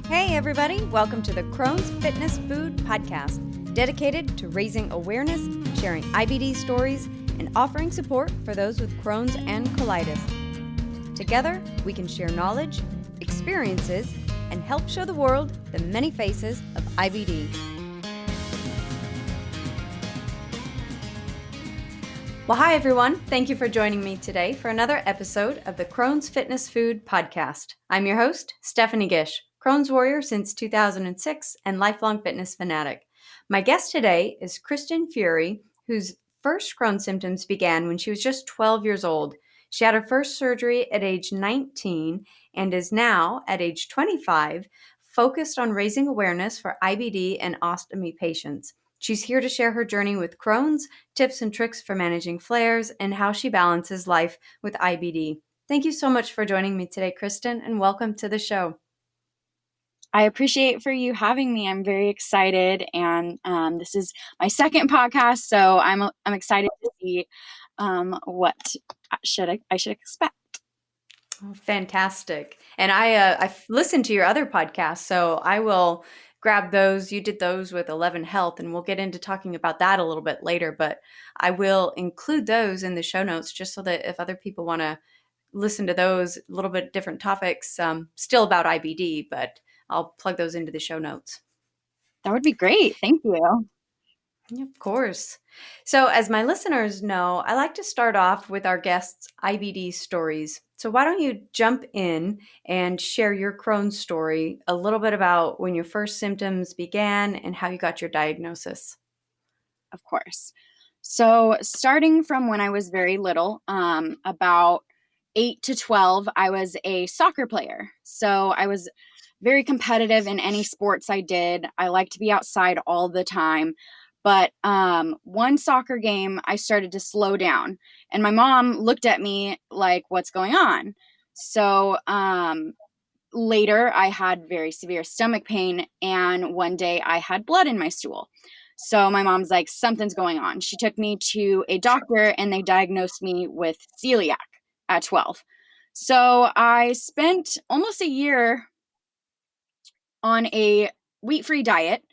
Hey everybody, welcome to the Crohn's Fitness Food Podcast, dedicated to raising awareness, sharing IBD stories, and offering support for those with Crohn's and colitis. Together, we can share knowledge, experiences, and help show the world the many faces of IBD. Well, hi everyone. Thank you for joining me today for another episode of the Crohn's Fitness Food Podcast. I'm your host, Stephanie Gish, Crohn's warrior since 2006 and lifelong fitness fanatic. My guest today is Kristen Furey, whose first Crohn's symptoms began when she was just 12 years old. She had her first surgery at age 19 and is now, at age 25, focused on raising awareness for IBD and ostomy patients. She's here to share her journey with Crohn's, tips and tricks for managing flares, and how she balances life with IBD. Thank you so much for joining me today, Kristen, and welcome to the show. I appreciate for you having me. I'm very excited, and this is my second podcast, so I'm excited to see what I should expect. Oh, fantastic! And I've listened to your other podcasts, so I will grab those. You did those with 11 Health, and we'll get into talking about that a little bit later. But I will include those in the show notes just so that if other people want to listen to those, a little bit different topics, still about IBD, but I'll plug those into the show notes. That would be great. Thank you. Of course. So, as my listeners know, I like to start off with our guests' IBD stories. So, why don't you jump in and share your Crohn's story, a little bit about when your first symptoms began and how you got your diagnosis? Of course. So, starting from when I was very little, about 8 to 12, I was a soccer player. So, I was very competitive in any sports I did. I liked to be outside all the time. But one soccer game, I started to slow down, and my mom looked at me like, "What's going on?" So later, I had very severe stomach pain, and one day I had blood in my stool. So my mom's like, "Something's going on." She took me to a doctor, and they diagnosed me with celiac at 12. So I spent almost a year on a wheat-free diet,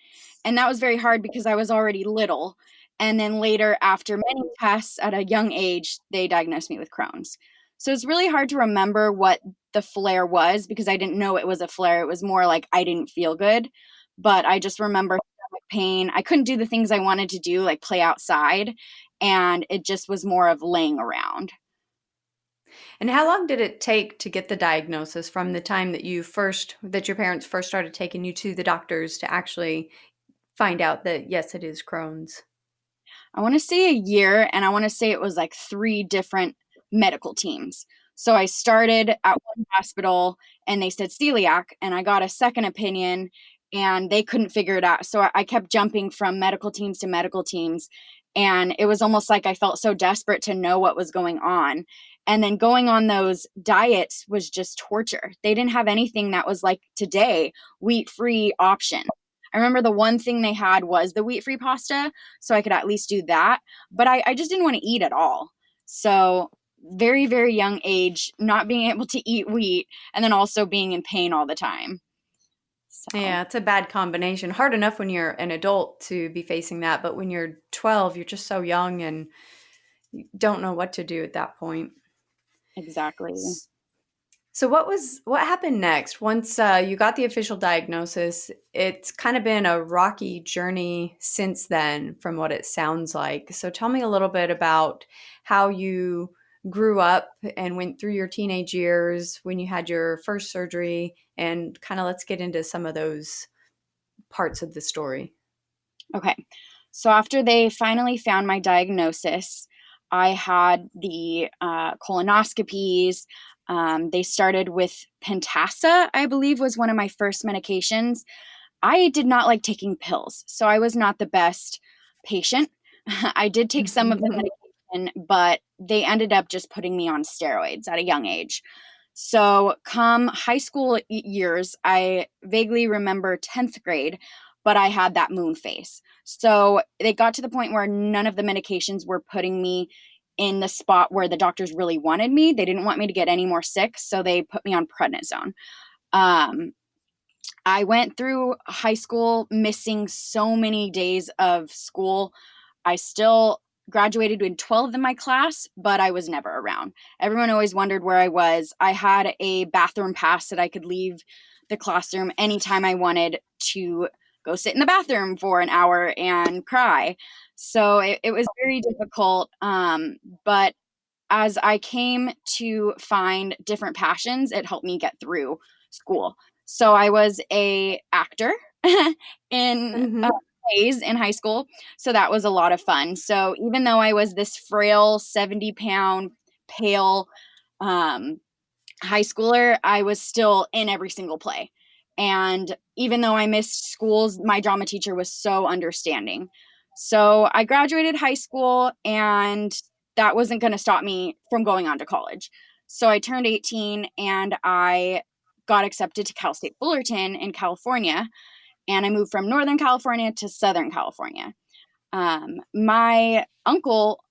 and that was very hard because I was already little. And then later, after many tests at a young age, they diagnosed me with Crohn's. So it's really hard to remember what the flare was because I didn't know it was a flare. It was more like I didn't feel good, but I just remember stomach pain. I couldn't do the things I wanted to do, like play outside, and it just was more of laying around. And how long did it take to get the diagnosis from the time that your parents first started taking you to the doctors to actually find out that, yes, it is Crohn's? I want to say a year, and I want to say it was like 3 different medical teams. So I started at one hospital and they said celiac, and I got a second opinion and they couldn't figure it out. So I kept jumping from medical teams to medical teams, and it was almost like I felt so desperate to know what was going on. And then going on those diets was just torture. They didn't have anything that was like today, wheat-free option. I remember the one thing they had was the wheat-free pasta, so I could at least do that. But I just didn't want to eat at all. So very, very young age, not being able to eat wheat, and then also being in pain all the time. So Yeah, it's a bad combination. Hard enough when you're an adult to be facing that, but when you're 12, you're just so young and you don't know what to do at that point. exactly. So what happened next? Once you got the official diagnosis, it's kind of been a rocky journey since then, from what it sounds like. So tell me a little bit about how you grew up and went through your teenage years when you had your first surgery, and kind of let's get into some of those parts of the story. Okay. So after they finally found my diagnosis, I had the colonoscopies. They started with Pentasa, I believe, was one of my first medications. I did not like taking pills, so I was not the best patient. I did take some of the medication, but they ended up just putting me on steroids at a young age. So, come high school years, I vaguely remember 10th grade, but I had that moon face. So, they got to the point where none of the medications were putting me in the spot where the doctors really wanted me. They didn't want me to get any more sick, so they put me on prednisone. Um, I went through high school missing so many days of school. I still graduated in 12th in my class, but I was never around. Everyone always wondered where I was. I had a bathroom pass that I could leave the classroom anytime I wanted to go sit in the bathroom for an hour and cry. So it was very difficult. But as I came to find different passions, it helped me get through school. So I was a actor in Mm-hmm. plays in high school. So that was a lot of fun. So even though I was this frail 70-pound, pale um, high schooler, I was still in every single play. And even though I missed schools, my drama teacher was so understanding. So I graduated high school, and that wasn't going to stop me from going on to college. So I turned 18 and I got accepted to Cal State Fullerton in California. And I moved from Northern California to Southern California. My uncle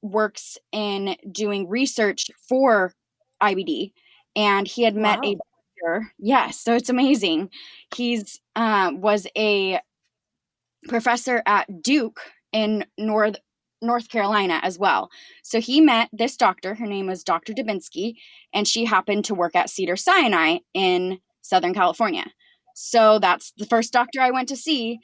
works in doing research for IBD, and he had met a Wow. doctor. Yes, so it's amazing. He's was a professor at Duke in North Carolina as well. So he met this doctor. Her name was Dr. Dubinsky, and she happened to work at Cedar Sinai in Southern California. So that's the first doctor I went to see.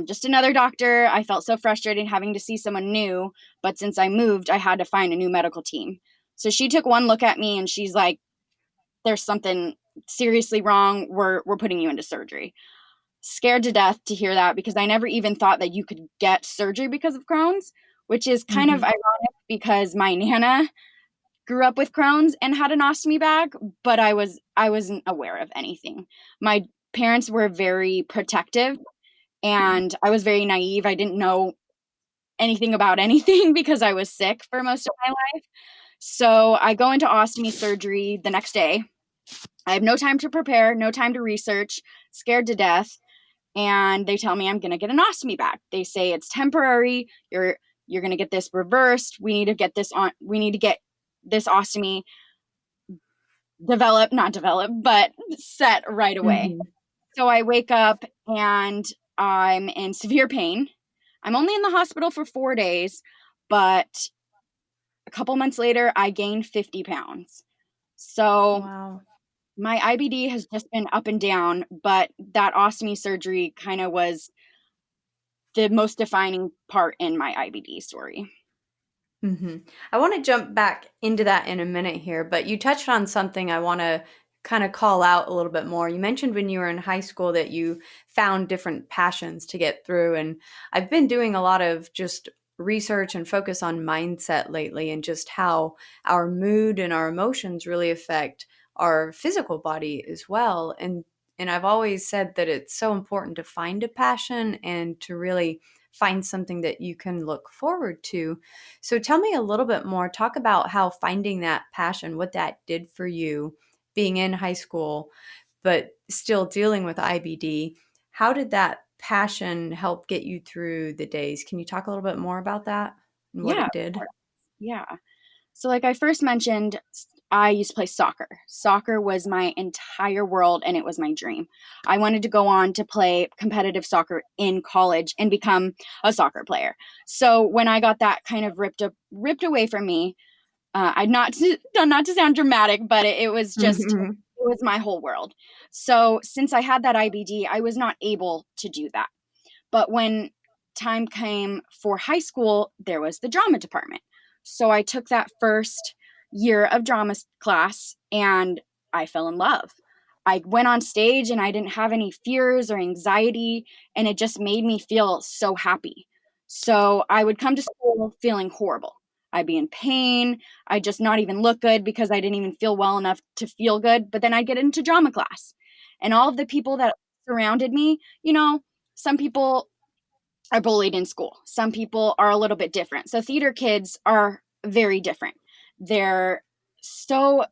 Just another doctor. I felt so frustrated having to see someone new, but since I moved, I had to find a new medical team. So she took one look at me and she's like, "There's something seriously wrong. We're putting you into surgery." Scared to death to hear that because I never even thought that you could get surgery because of Crohn's, which is kind of Mm-hmm. ironic because my nana grew up with Crohn's and had an ostomy bag, but I wasn't aware of anything. My parents were very protective and I was very naive. I didn't know anything about anything because I was sick for most of my life. So I go into ostomy surgery the next day. I have no time to prepare, no time to research, scared to death, and they tell me I'm going to get an ostomy bag. They say it's temporary. You're going to get this reversed. We need to get this on. We need to get this ostomy developed, not developed, but set right away. Mm-hmm. So I wake up and I'm in severe pain. I'm only in the hospital for 4 days, but a couple months later, I gained 50 pounds. So Wow. my IBD has just been up and down, but that ostomy surgery kind of was the most defining part in my IBD story. Mm-hmm. I want to jump back into that in a minute here, but you touched on something I want to kind of call out a little bit more. You mentioned when you were in high school that you found different passions to get through, and I've been doing a lot of just research and focus on mindset lately and just how our mood and our emotions really affect our physical body as well. And I've always said that it's so important to find a passion and to really find something that you can look forward to. So tell me a little bit more. Talk about how finding that passion, what that did for you being in high school, but still dealing with IBD. How did that passion help get you through the days? Can you talk a little bit more about that and what Yeah, it of did? course. Yeah. So, like I first mentioned, I used to play soccer. Soccer was my entire world and it was my dream. I wanted to go on to play competitive soccer in college and become a soccer player. So, when I got that kind of ripped away from me, I not to sound dramatic, but it was just Mhm. it was my whole world. So, since I had that IBD, I was not able to do that. But when time came for high school, there was the drama department. So I took that first year of drama class and I fell in love. I went on stage and I didn't have any fears or anxiety, and it just made me feel so happy. So I would come to school feeling horrible. I'd be in pain. I'd just not even look good because I didn't even feel well enough to feel good. But then I'd get into drama class, and all of the people that surrounded me, some people are bullied in school. Some people are a little bit different. So theater kids are very different. They're so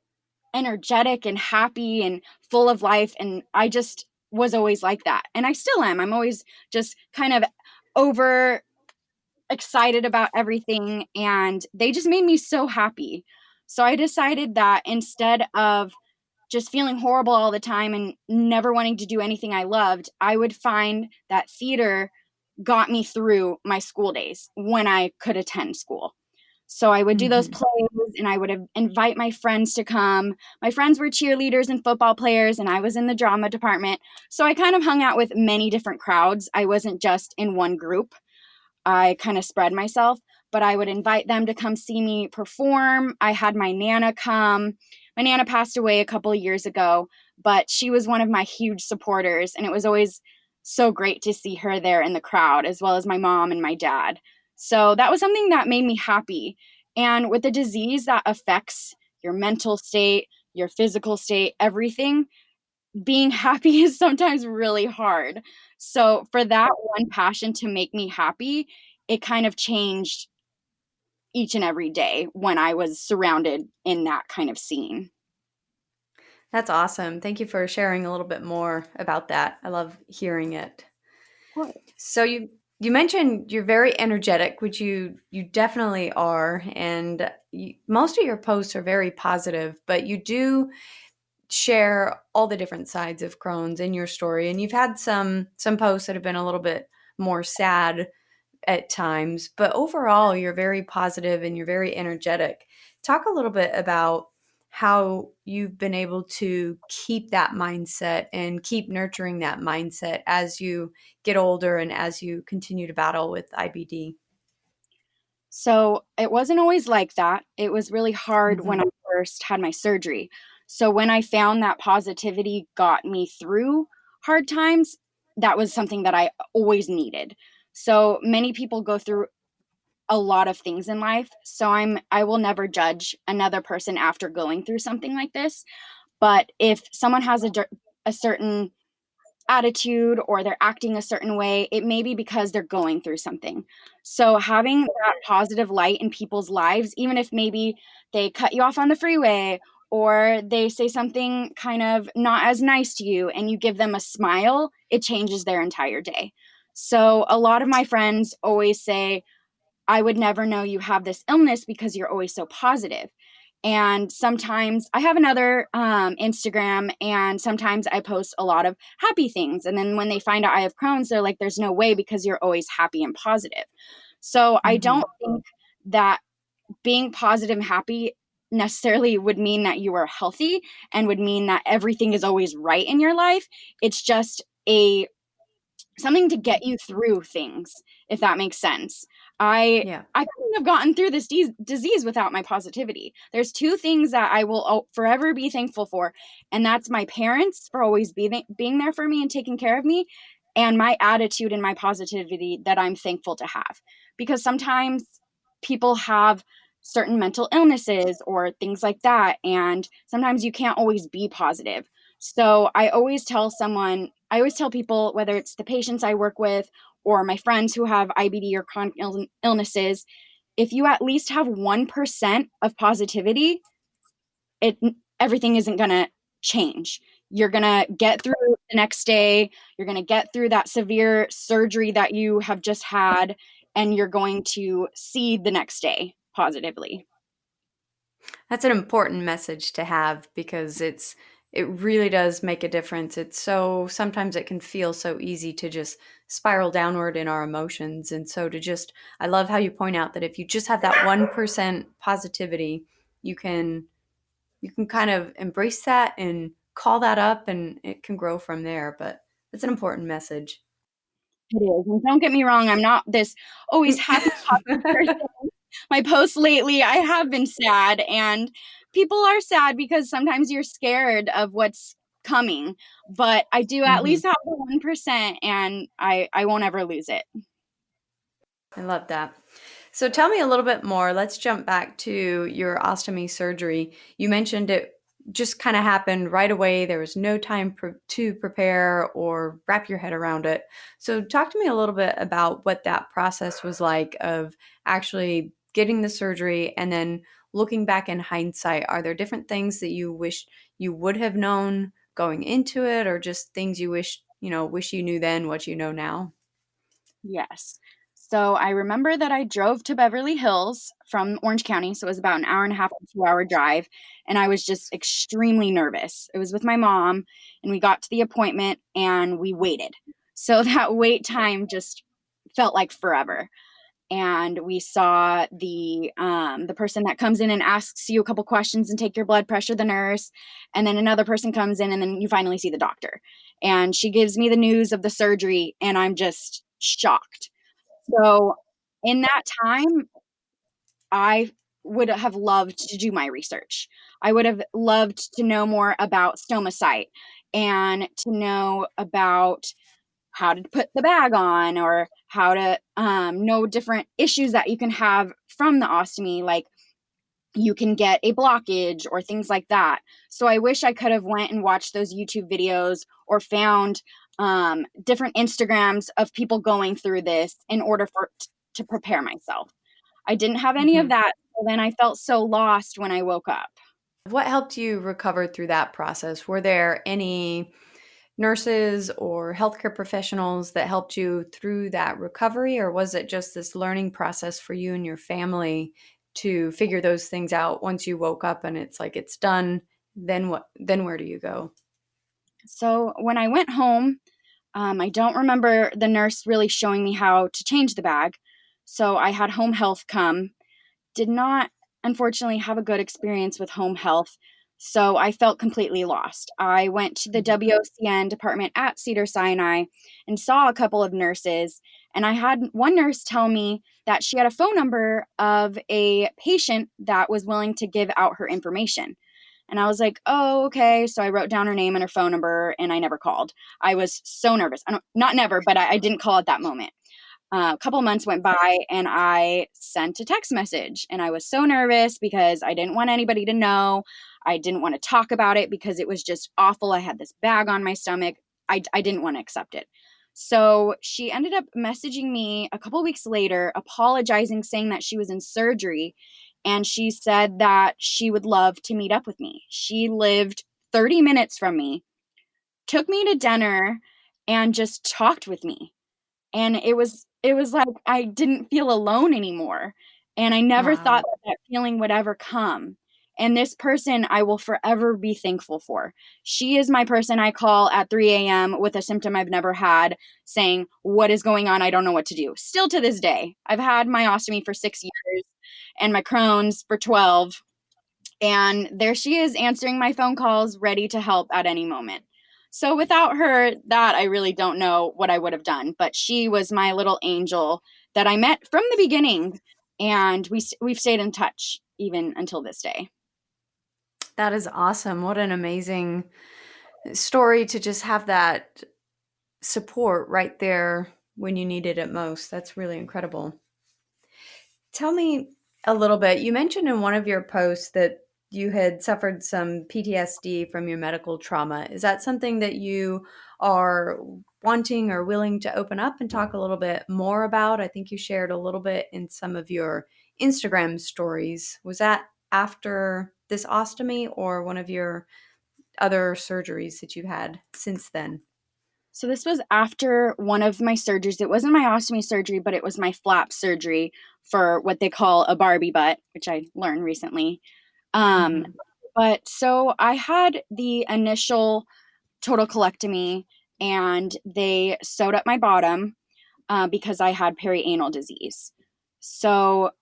energetic and happy and full of life. And I just was always like that. And I still am. I'm always just kind of over excited about everything. And they just made me so happy. So I decided that instead of just feeling horrible all the time and never wanting to do anything I loved, I would find that theater got me through my school days when I could attend school. So I would do those Mm-hmm. plays and I would invite my friends to come. My friends were cheerleaders and football players, and I was in the drama department. So I kind of hung out with many different crowds. I wasn't just in one group. I kind of spread myself, but I would invite them to come see me perform. I had my Nana come. My Nana passed away a couple of years ago, but she was one of my huge supporters, and it was always so great to see her there in the crowd, as well as my mom and my dad. So that was something that made me happy. And with a disease that affects your mental state, your physical state, everything, being happy is sometimes really hard. So for that one passion to make me happy, it kind of changed each and every day when I was surrounded in that kind of scene. That's awesome. Thank you for sharing a little bit more about that. I love hearing it. So you mentioned you're very energetic, which you definitely are, and most of your posts are very positive, but you do share all the different sides of Crohn's in your story, and you've had some posts that have been a little bit more sad at times, but overall you're very positive and you're very energetic. Talk a little bit about how you've been able to keep that mindset and keep nurturing that mindset as you get older and as you continue to battle with IBD. So it wasn't always like that. It was really hard when Hmm. I first had my surgery. So when I found that positivity got me through hard times, that was something that I always needed. So many people go through a lot of things in life. So I will never judge another person after going through something like this. But if someone has a certain attitude or they're acting a certain way, it may be because they're going through something. So having that positive light in people's lives, even if maybe they cut you off on the freeway or they say something kind of not as nice to you and you give them a smile, it changes their entire day. So a lot of my friends always say, I would never know you have this illness because you're always so positive. And sometimes I have another Instagram, and sometimes I post a lot of happy things. And then when they find out I have Crohn's, they're like, there's no way because you're always happy and positive. So I Hmm. don't think that being positive and happy necessarily would mean that you are healthy and would mean that everything is always right in your life. It's just a something to get you through things, if that makes sense. Yeah. I couldn't have gotten through this disease without my positivity. There's two things that I will forever be thankful for, and that's my parents for always being there for me and taking care of me, and my attitude and my positivity that I'm thankful to have. Because sometimes people have certain mental illnesses or things like that, and sometimes you can't always be positive. So I always tell people, whether it's the patients I work with or my friends who have IBD or chronic illnesses, if you at least have 1% of positivity, it everything isn't going to change. You're going to get through the next day, you're going to get through that severe surgery that you have just had, and you're going to see the next day positively. That's an important message to have because it really does make a difference. It's so sometimes it can feel so easy to just spiral downward in our emotions. And so to just I love how you point out that if you just have that 1% positivity, you can you can kind of embrace that and call that up and it can grow from there. But it's an important message. It is. And don't get me wrong, I'm not this always happy, positive person. My posts lately, I have been sad, and people are sad because sometimes you're scared of what's coming. But I do at Hmm. least have the 1%, and I won't ever lose it. I love that. So tell me a little bit more. Let's jump back to your ostomy surgery. You mentioned it just kind of happened right away. There was no time to prepare or wrap your head around it. So talk to me a little bit about what that process was like of actually getting the surgery and then looking back in hindsight. Are there different things that you wish you would have known going into it or just things you wish you knew then what you know now? Yes. So I remember that I drove to Beverly Hills from Orange County. So it was about an hour and a half to 2 hour drive. And I was just extremely nervous. It was with my mom, and we got to the appointment and we waited. So that wait time just felt like forever. And we saw the person that comes in and asks you a couple questions and take your blood pressure, the nurse, and then another person comes in, and then you finally see the doctor. And she gives me the news of the surgery, and I'm just shocked. So in that time, I would have loved to do my research. I would have loved to know more about stomacite and to know about how to put the bag on, or how to know different issues that you can have from the ostomy, like you can get a blockage or things like that. So I wish I could have went and watched those YouTube videos, or found different Instagrams of people going through this in order to prepare myself. I didn't have any of Mhm. that. So then I felt so lost when I woke up. What helped you recover through that process? Were there any nurses or healthcare professionals that helped you through that recovery, or was it just this learning process for you and your family to figure those things out once you woke up and it's like it's done? Then what? Then where do you go? So when I went home, I don't remember the nurse really showing me how to change the bag. So I had home health come. Did not, unfortunately, have a good experience with home health. So I felt completely lost. I went to the Mhm. WOCN department at Cedar Sinai and saw a couple of nurses. And I had one nurse tell me that she had a phone number of a patient that was willing to give out her information. And I was like, oh, okay. So I wrote down her name and her phone number, and I never called. I was so nervous. Not never, but I didn't call at that moment. A couple months went by, and I sent a text message, and I was so nervous because I didn't want anybody to know. I didn't want to talk about it because it was just awful. I had this bag on my stomach. I didn't want to accept it. So she ended up messaging me a couple weeks later, apologizing, saying that she was in surgery. And she said that she would love to meet up with me. She lived 30 minutes from me, took me to dinner, and just talked with me. And it was like I didn't feel alone anymore, and I never thought Wow. that that feeling would ever come. And this person I will forever be thankful for. She is my person I call at 3 a.m. with a symptom I've never had, saying, "What is going on? I don't know what to do." Still to this day. I've had my ostomy for 6 years and my Crohn's for 12. And there she is answering my phone calls, ready to help at any moment. So without her, that I really don't know what I would have done. But she was my little angel that I met from the beginning, and we've stayed in touch even until this day. That is awesome. What an amazing story to just have that support right there when you needed it most. That's really incredible. Tell me a little bit. You mentioned in one of your posts that you had suffered some PTSD from your medical trauma. Is that something that you are wanting or willing to open up and talk a little bit more about? I think you shared a little bit in some of your Instagram stories. Was that after this ostomy or one of your other surgeries that you had since then? So this was after one of my surgeries. It wasn't my ostomy surgery, but it was my flap surgery for what they call a Barbie butt, which I learned recently. Um, Mhm. but so I had the initial total colectomy, and they sewed up my bottom because I had perianal disease. So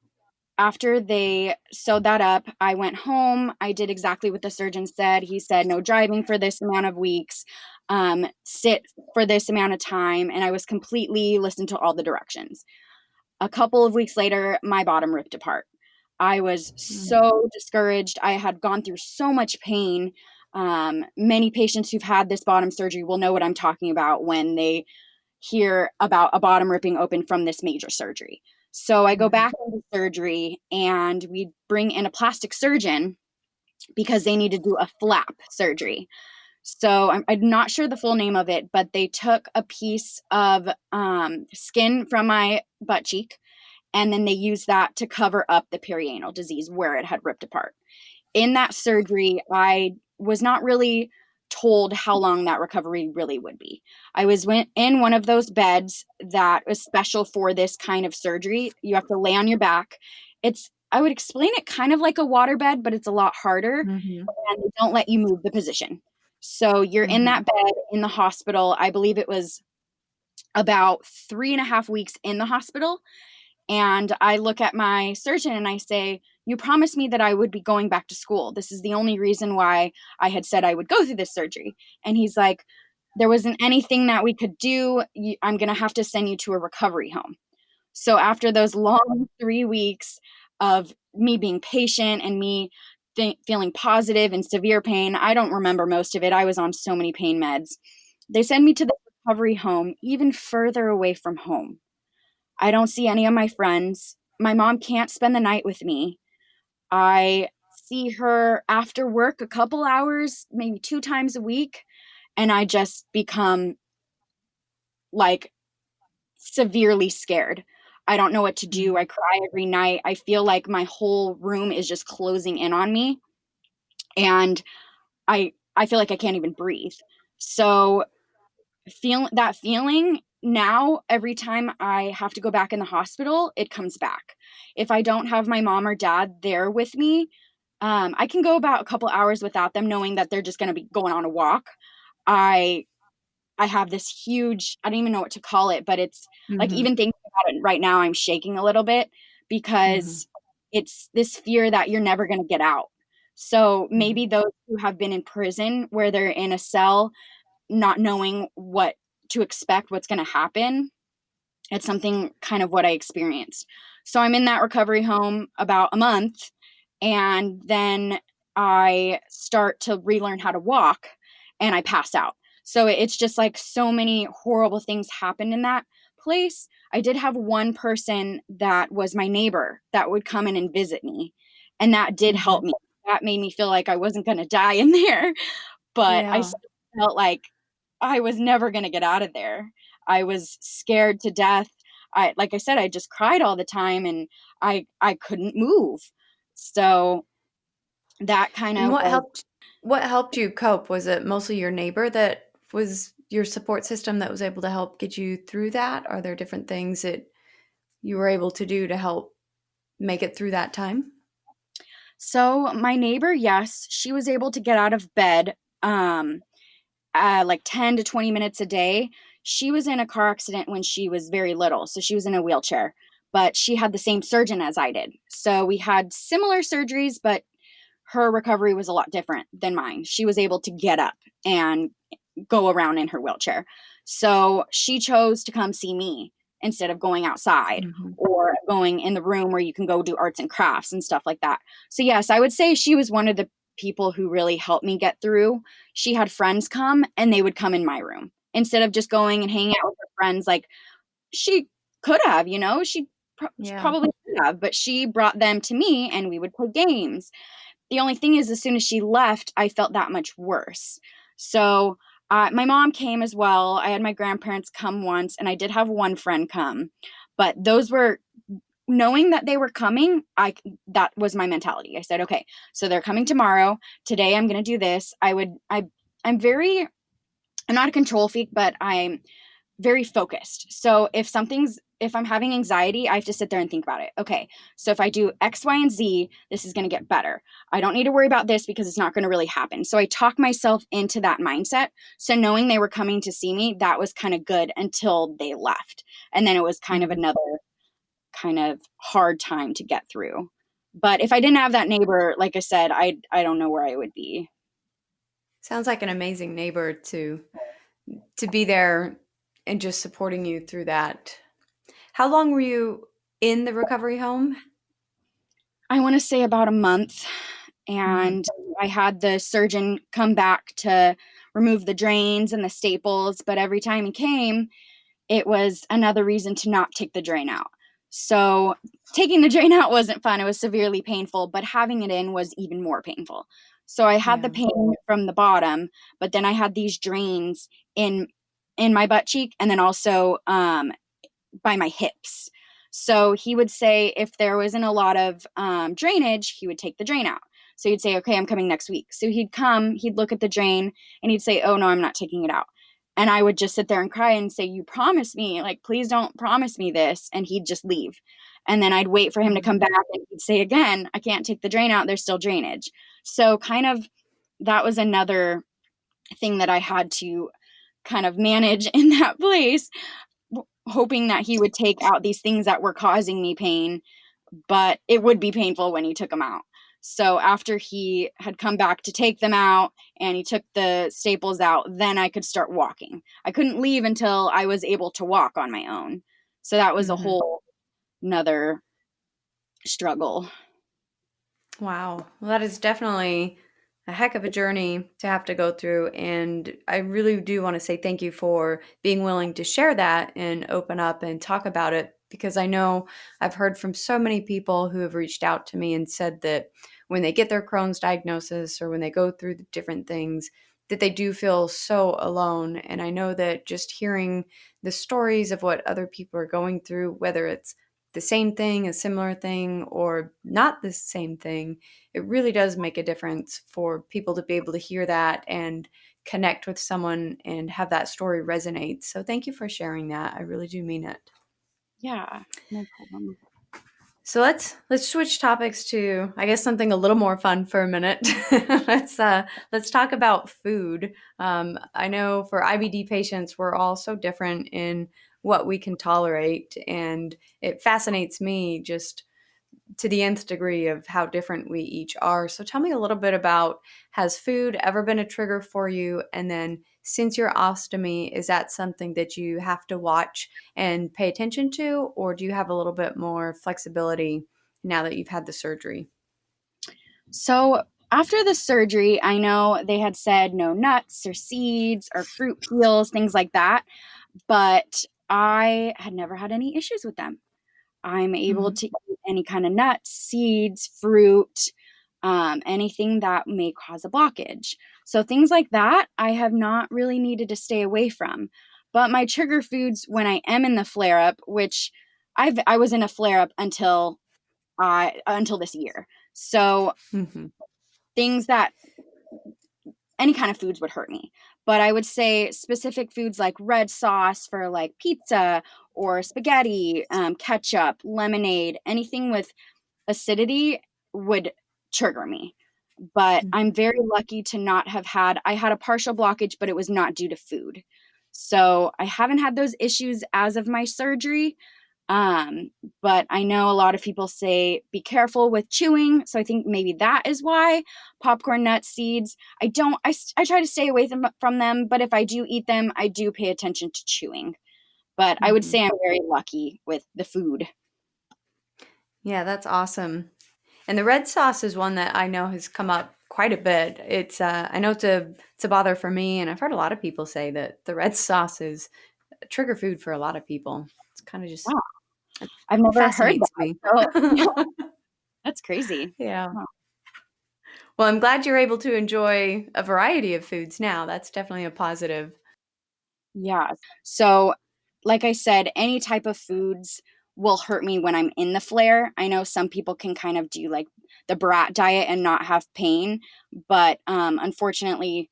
after they sewed that up, I went home. I did exactly what the surgeon said. He said, no driving for this amount of weeks, sit for this amount of time. And I was completely listened to all the directions. A couple of weeks later, my bottom ripped apart. I was Mm. so discouraged. I had gone through so much pain. Many patients who've had this bottom surgery will know what I'm talking about when they hear about a bottom ripping open from this major surgery. So I go Mhm. back into surgery, and we bring in a plastic surgeon because they need to do a flap surgery. So I'm not sure the full name of it, but they took a piece of skin from my butt cheek, and then they used that to cover up the perianal disease where it had ripped apart. In that surgery, I was not really told how long that recovery really would be. I was in one of those beds that was special for this kind of surgery. You have to lay on your back. I would explain it kind of like a water bed, but it's a lot harder, Mm-hmm. and they don't let you move the position. So you're in Mm-hmm. that bed in the hospital. I believe it was about 3.5 weeks in the hospital. And I look at my surgeon and I say, "You promised me that I would be going back to school. This is the only reason why I had said I would go through this surgery." And he's like, "There wasn't anything that we could do. I'm going to have to send you to a recovery home." So after those long 3 weeks of me being patient and me feeling positive and severe pain, I don't remember most of it. I was on so many pain meds. They send me to the recovery home, even further away from home. I don't see any of my friends. My mom can't spend the night with me. I see her after work a couple hours, maybe 2 times a week, and I just become like severely scared. I don't know what to do. I cry every night. I feel like my whole room is just closing in on me, and I feel like I can't even breathe. So feeling now, every time I have to go back in the hospital, it comes back. If I don't have my mom or dad there with me, I can go about a couple hours without them, knowing that they're just going to be going on a walk. I I have this huge, I don't even know what to call it, but it's like, Mm-hmm. even thinking about it right now, I'm shaking a little bit Mm-hmm. because it's this fear that you're never going to get out. So Mm-hmm. maybe those who have been in prison where they're in a cell, not knowing what to expect, what's going to happen, it's something kind of what I experienced. So I'm in that recovery home about a month, and then I start to relearn how to walk and I pass out. So it's just like so many horrible things happened in that place. I did have one person that was my neighbor that would come in and visit me, and that did Mm-hmm. help me. That made me feel like I wasn't going to die in there, but I Yeah. still felt like I was never going to get out of there. I was scared to death. Like I said, I just cried all the time, and I couldn't move. So that kind And of was. what helped you cope? Was it mostly your neighbor that was your support system that was able to help get you through that? Are there different things that you were able to do to help make it through that time? So my neighbor, yes, she was able to get out of bed like 10 to 20 minutes a day. She was in a car accident when she was very little, so she was in a wheelchair, but she had the same surgeon as I did. So we had similar surgeries, but her recovery was a lot different than mine. She was able to get up and go around in her wheelchair. So she chose to come see me instead of going outside Mhm. or going in the room where you can go do arts and crafts and stuff like that. So, yes, I would say she was one of the people who really helped me get through. She had friends come and they would come in my room instead of just going and hanging out with her friends like she could have, she Yeah. probably could have, but she brought them to me and we would play games. The only thing is, as soon as she left, I felt that much worse. So my mom came as well. I had my grandparents come once, and I did have one friend come. But those were, knowing that they were coming, that was my mentality. I said, okay, so they're coming tomorrow. Today I'm going to do this. I'm very, I'm not a control freak, but I'm very focused. So if I'm having anxiety, I have to sit there and think about it. Okay, so if I do X, Y, and Z, this is going to get better. I don't need to worry about this because it's not going to really happen. So I talk myself into that mindset. So knowing they were coming to see me, that was kind of good until they left. And then it was kind of Mhm. another kind of hard time to get through. But if I didn't have that neighbor, like I said, I don't know where I would be. Sounds like an amazing neighbor to be there and just supporting you through that. How long were you in the recovery home? I want to say about a month. Mhm. And I had the surgeon come back to remove the drains and the staples, but every time he came, it was another reason to not take the drain out. So taking the drain out wasn't fun. It was severely painful, but having it in was even more painful. So I had the Yeah. pain from the bottom, but then I had these drains in my butt cheek, and then also by my hips. So he would say if there wasn't a lot of drainage, he would take the drain out. So he'd say, okay, I'm coming next week. So he'd come, he'd look at the drain, and he'd say, oh no, I'm not taking it out. And I would just sit there and cry and say, you promised me, like, please don't promise me this. And he'd just leave. And then I'd wait for him to come back, and he'd say again, I can't take the drain out. There's still drainage. So kind of that was another thing that I had to kind of manage in that place, hoping that he would take out these things that were causing me pain, but it would be painful when he took them out. So after he had come back to take them out and he took the staples out, then I could start walking. I couldn't leave until I was able to walk on my own. So that was a whole another struggle. Wow. Well, that is definitely a heck of a journey to have to go through. And I really do want to say thank you for being willing to share that and open up and talk about it, because I know I've heard from so many people who have reached out to me and said that when they get their Crohn's diagnosis or when they go through the different things, that they do feel so alone. And I know that just hearing the stories of what other people are going through, whether it's the same thing, a similar thing, or not the same thing, it really does make a difference for people to be able to hear that and connect with someone and have that story resonate. So thank you for sharing that. I really do mean it. Yeah, no problem. So let's switch topics to, I guess, something a little more fun for a minute. Let's talk about food. I know for IBD patients, we're all so different in what we can tolerate, and it fascinates me just to the nth degree of how different we each are. So tell me a little bit about, has food ever been a trigger for you? And then since your ostomy, is that something that you have to watch and pay attention to, or do you have a little bit more flexibility now that you've had the surgery? So after the surgery, I know they had said no nuts or seeds or fruit peels, things like that, but I had never had any issues with them. I'm able Mhm. to eat any kind of nuts, seeds, fruit, anything that may cause a blockage. So things like that, I have not really needed to stay away from. But my trigger foods, when I am in the flare up, which I was in a flare up until this year. So Mhm. things that any kind of foods would hurt me. But I would say specific foods like red sauce for like pizza or spaghetti, ketchup, lemonade, anything with acidity would trigger me. But I'm very lucky to not have I had a partial blockage, but it was not due to food. So I haven't had those issues as of my surgery. Um, but I know a lot of people say be careful with chewing. So I think maybe that is why popcorn, nuts, seeds. I don't, I try to stay away from them, but if I do eat them, I do pay attention to chewing. But I would Mhm. say I'm very lucky with the food. Yeah, that's awesome. And the red sauce is one that I know has come up quite a bit. I know it's a bother for me, and I've heard a lot of people say that the red sauce is a trigger food for a lot of people. It's kind of just, Wow. it I've never heard fascinates that. me. So yeah, that's crazy. Yeah. Huh. Well, I'm glad you're able to enjoy a variety of foods now. That's definitely a positive. Yeah. So, like I said, any type of foods will hurt me when I'm in the flare. I know some people can kind of do like the brat diet and not have pain, but unfortunately,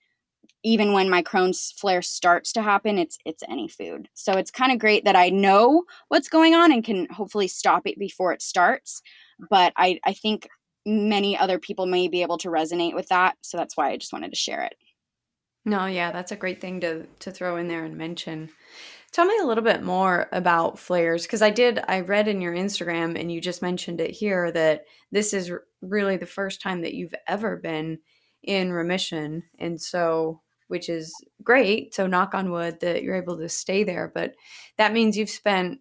even when my Crohn's flare starts to happen, it's any food. So it's kind of great that I know what's going on and can hopefully stop it before it starts. But I think many other people may be able to resonate with that. So that's why I just wanted to share it. No, yeah, that's a great thing to throw in there and mention. Tell me a little bit more about flares, because I read in your Instagram and you just mentioned it here that this is really the first time that you've ever been in remission. And so, which is great. So, knock on wood that you're able to stay there. But that means you've spent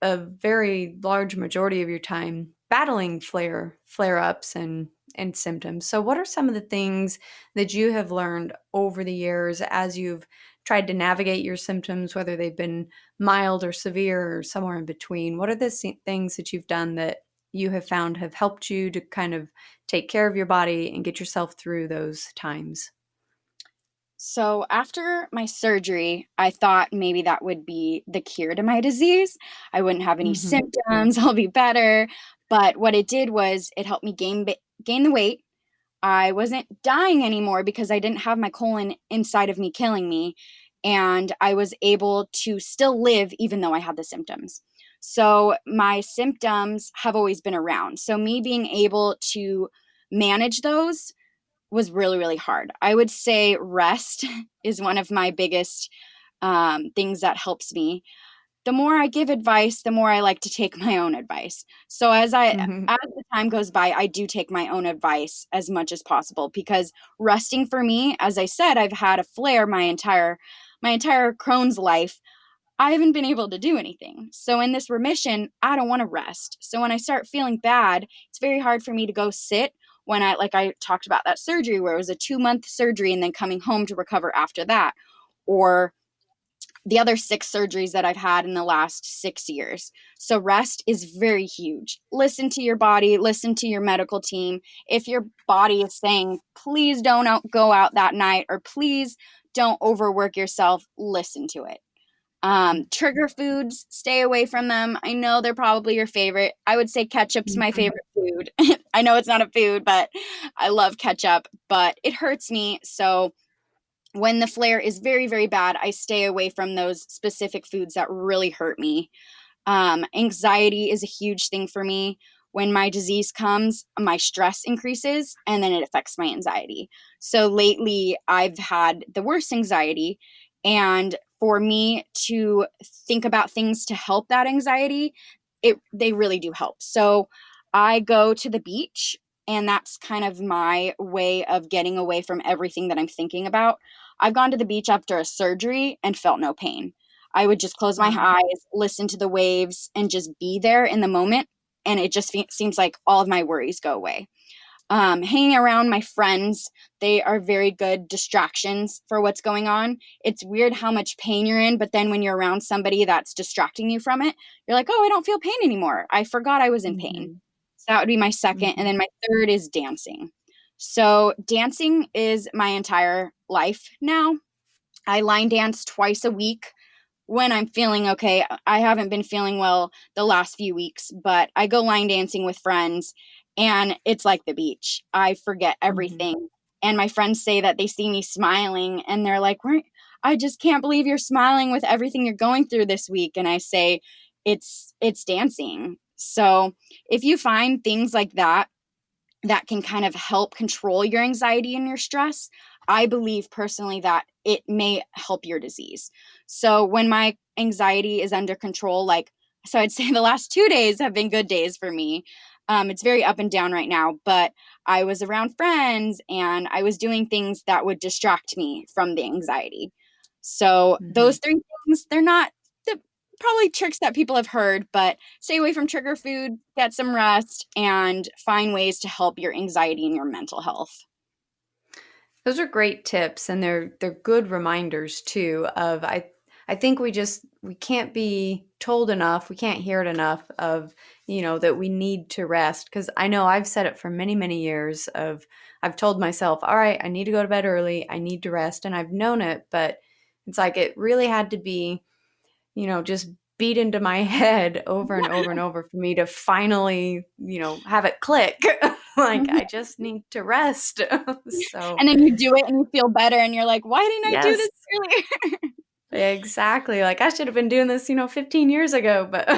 a very large majority of your time battling flare ups and symptoms. So what are some of the things that you have learned over the years as you've tried to navigate your symptoms, whether they've been mild or severe or somewhere in between? What are the things that you've done that you have found have helped you to kind of take care of your body and get yourself through those times? So after my surgery, I thought maybe that would be the cure to my disease. I wouldn't have any Hmm. symptoms, I'll be better. But what it did was it helped me gain the weight. I wasn't dying anymore because I didn't have my colon inside of me killing me. And I was able to still live even though I had the symptoms. So my symptoms have always been around. So me being able to manage those was really, really hard. I would say rest is one of my biggest things that helps me. The more I give advice, the more I like to take my own advice. So Hmm. as the time goes by, I do take my own advice as much as possible because resting for me, as I said, I've had a flare my entire Crohn's life. I haven't been able to do anything. So in this remission, I don't want to rest. So when I start feeling bad, it's very hard for me to go sit when I talked about that surgery where it was a 2-month surgery and then coming home to recover after that, or the other 6 surgeries that I've had in the last 6 years. So rest is very huge. Listen to your body, listen to your medical team. If your body is saying, please go out that night, or please don't overwork yourself, listen to it. Trigger foods, stay away from them. I know they're probably your favorite. I would say ketchup's my favorite food. I know it's not a food, but I love ketchup, but it hurts me. So when the flare is very, very bad, I stay away from those specific foods that really hurt me. Anxiety is a huge thing for me. When my disease comes, my stress increases and then it affects my anxiety. So lately, I've had the worst anxiety. And for me to think about things to help that anxiety, they really do help. So I go to the beach, and that's kind of my way of getting away from everything that I'm thinking about. I've gone to the beach after a surgery and felt no pain. I would just close my Wow. eyes, listen to the waves, and just be there in the moment. And it just seems like all of my worries go away. Hanging around my friends, they are very good distractions for what's going on. It's weird how much pain you're in, but then when you're around somebody that's distracting you from it, you're like, oh, I don't feel pain anymore. I forgot I was in pain. Hmm. So that would be my second. And Hmm. then my third is dancing. So dancing is my entire life now. I line dance twice a week when I'm feeling okay. I haven't been feeling well the last few weeks, but I go line dancing with friends and it's like the beach. I forget Hmm. everything. And my friends say that they see me smiling and they're like, I just can't believe you're smiling with everything you're going through this week. And I say, it's dancing. So if you find things like that can kind of help control your anxiety and your stress, I believe personally that it may help your disease. So when my anxiety is under control, so I'd say the last 2 days have been good days for me. It's very up and down right now, but I was around friends and I was doing things that would distract me from the anxiety. So Hmm. those 3 things, they're not the probably tricks that people have heard, but stay away from trigger food, get some rest, and find ways to help your anxiety and your mental health. Those are great tips, and they're good reminders too of I think we can't be told enough, we can't hear it enough of, that we need to rest, because I know I've said it for many, many years of I've told myself, all right, I need to go to bed early, I need to rest, and I've known it, but it's like it really had to be, just beat into my head over and over and over for me to finally, have it click. Like I just need to rest. So, And then you do it and you feel better and you're like, why didn't I do yes, this earlier? exactly. Like I should have been doing this, 15 years ago, but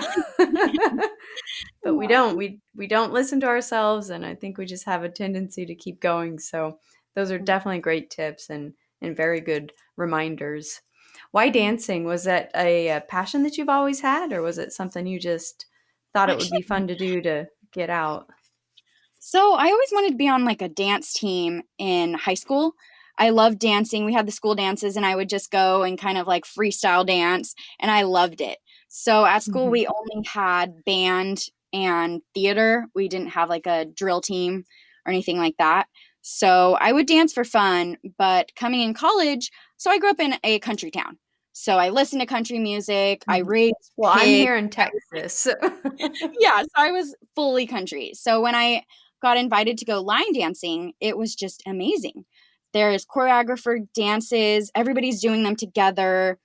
but we don't. We don't listen to ourselves, and I think we just have a tendency to keep going. So, those are definitely great tips and very good reminders. Why dancing? Was that a passion that you've always had, or was it something you just thought it would be Actually, fun to do to get out? so I always wanted to be on like a dance team in high school. I loved dancing. We had the school dances and I would just go and kind of like freestyle dance and I loved it. So at school Mhm. we only had band and theater. We didn't have like a drill team or anything like that. So I would dance for fun, but coming in college, so I grew up in a country town. So I listened to country music, I Mhm. raised Well, I'm pigs. here in Texas. Yeah, so I was fully country. So when I got invited to go line dancing, it was just amazing. There's choreographer dances, everybody's doing them together,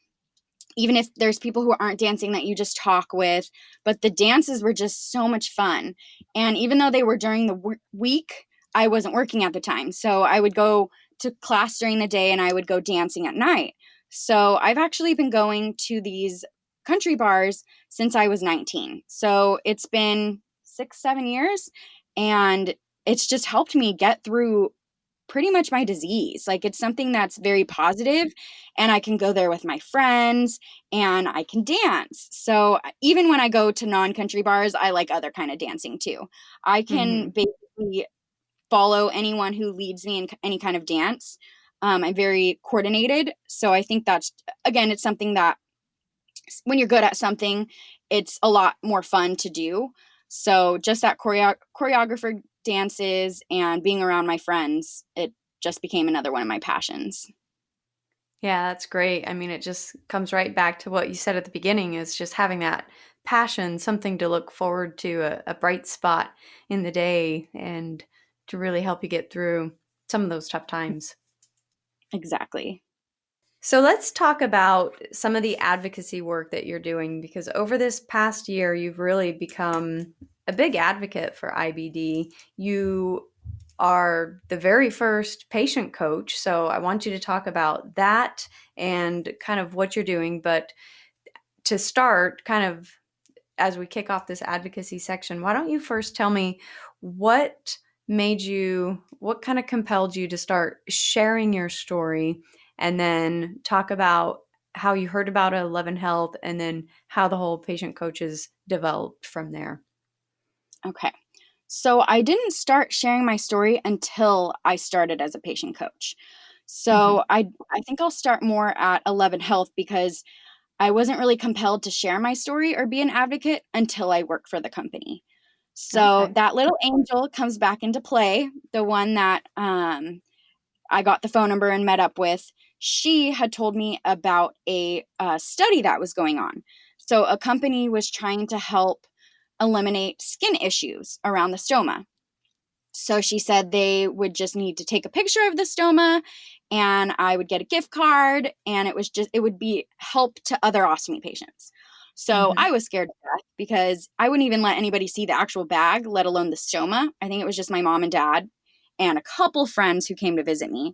even if there's people who aren't dancing that you just talk with. But the dances were just so much fun. And even though they were during the week, I wasn't working at the time. So I would go to class during the day and I would go dancing at night. So I've actually been going to these country bars since I was 19. So it's been 6, 7 years, and it's just helped me get through pretty much my disease. Like, it's something that's very positive, and I can go there with my friends and I can dance. So even when I go to non-country bars, I like other kind of dancing too. I can Mm-hmm. basically follow anyone who leads me in any kind of dance. I'm very coordinated. So I think that's, again, it's something that when you're good at something, it's a lot more fun to do. So just that choreographer dances and being around my friends, it just became another one of my passions. Yeah, that's great. I mean, it just comes right back to what you said at the beginning is just having that passion, something to look forward to, a bright spot in the day, and to really help you get through some of those tough times. Exactly. So let's talk about some of the advocacy work that you're doing, because over this past year, you've really become a big advocate for IBD. You are the very first patient coach. So I want you to talk about that and kind of what you're doing. But to start, kind of as we kick off this advocacy section, why don't you first tell me what what kind of compelled you to start sharing your story, and then talk about how you heard about 11 Health, and then how the whole patient coaches developed from there. Okay. So I didn't start sharing my story until I started as a patient coach. Hmm. So I think I'll start more at 11 Health because I wasn't really compelled to share my story or be an advocate until I worked for the company. So Okay. that little angel comes back into play, the one that I got the phone number and met up with. She had told me about a study that was going on. So a company was trying to help eliminate skin issues around the stoma. So she said they would just need to take a picture of the stoma and I would get a gift card, and it would be help to other ostomy patients. So Hmm. I was scared to death because I wouldn't even let anybody see the actual bag, let alone the stoma. I think it was just my mom and dad and a couple friends who came to visit me.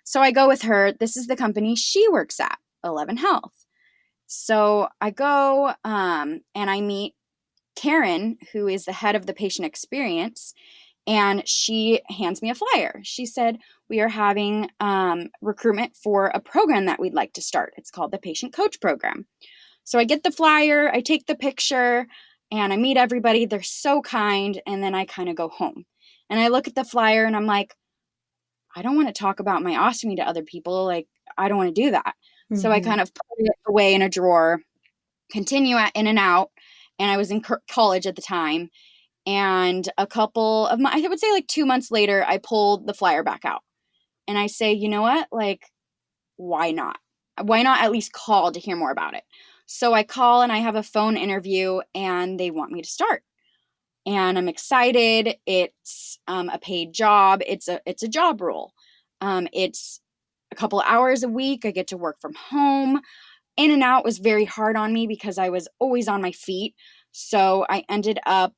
So I go with her. This is the company she works at, 11 Health. So I go and I meet Karen, who is the head of the patient experience, and she hands me a flyer. She said, "We are having recruitment for a program that we'd like to start. It's called the Patient Coach Program." So I get the flyer, I take the picture, and I meet everybody. They're so kind. And then I kind of go home. And I look at the flyer and I'm like, I don't want to talk about my ostomy to other people. Like, I don't want to do that. So I Hmm. kind of put it away in a drawer, continue at in and out. And I was in college at the time. And a couple of I would say like 2 months later, I pulled the flyer back out and I say, you know what? Like, why not? Why not at least call to hear more about it? So I call and I have a phone interview and they want me to start. And I'm excited. It's a paid job. It's a job role. It's a couple hours a week. I get to work from home. In and out was very hard on me because I was always on my feet. So I ended up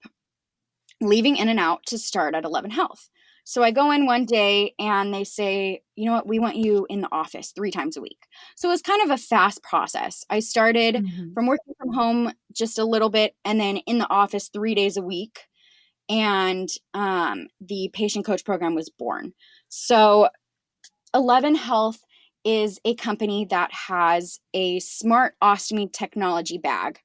leaving In and Out to start at 11 Health. So I go in one day and they say, you know what, we want you in the office 3 times a week. So it was kind of a fast process. I started Hmm. from working from home just a little bit and then in the office 3 days a week. And the patient coach program was born. So 11 Health is a company that has a smart ostomy technology bag.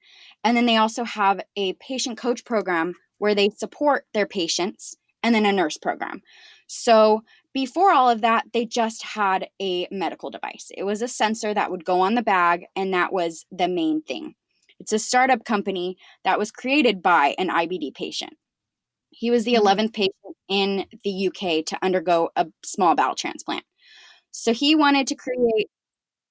And then they also have a patient coach program where they support their patients, and then a nurse program. So before all of that, they just had a medical device. It was a sensor that would go on the bag, and that was the main thing. It's a startup company that was created by an IBD patient. He was the Hmm. 11th patient in the UK to undergo a small bowel transplant. So he wanted to create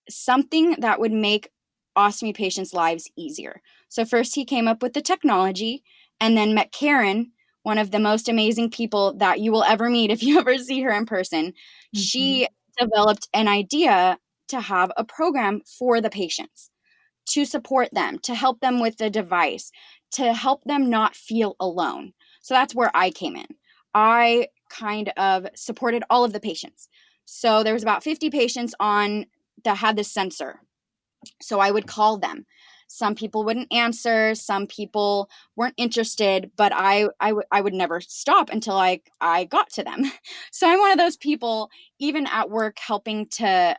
something that would make ostomy patients' lives easier. So first he came up with the technology and then met Karen, one of the most amazing people that you will ever meet if you ever see her in person. Hmm. She developed an idea to have a program for the patients, to support them, to help them with the device, to help them not feel alone. So that's where I came in. I kind of supported all of the patients. So there was about 50 patients on that had this sensor. So I would call them. Some people wouldn't answer, some people weren't interested, but I would never stop until I got to them. So I'm one of those people, even at work helping to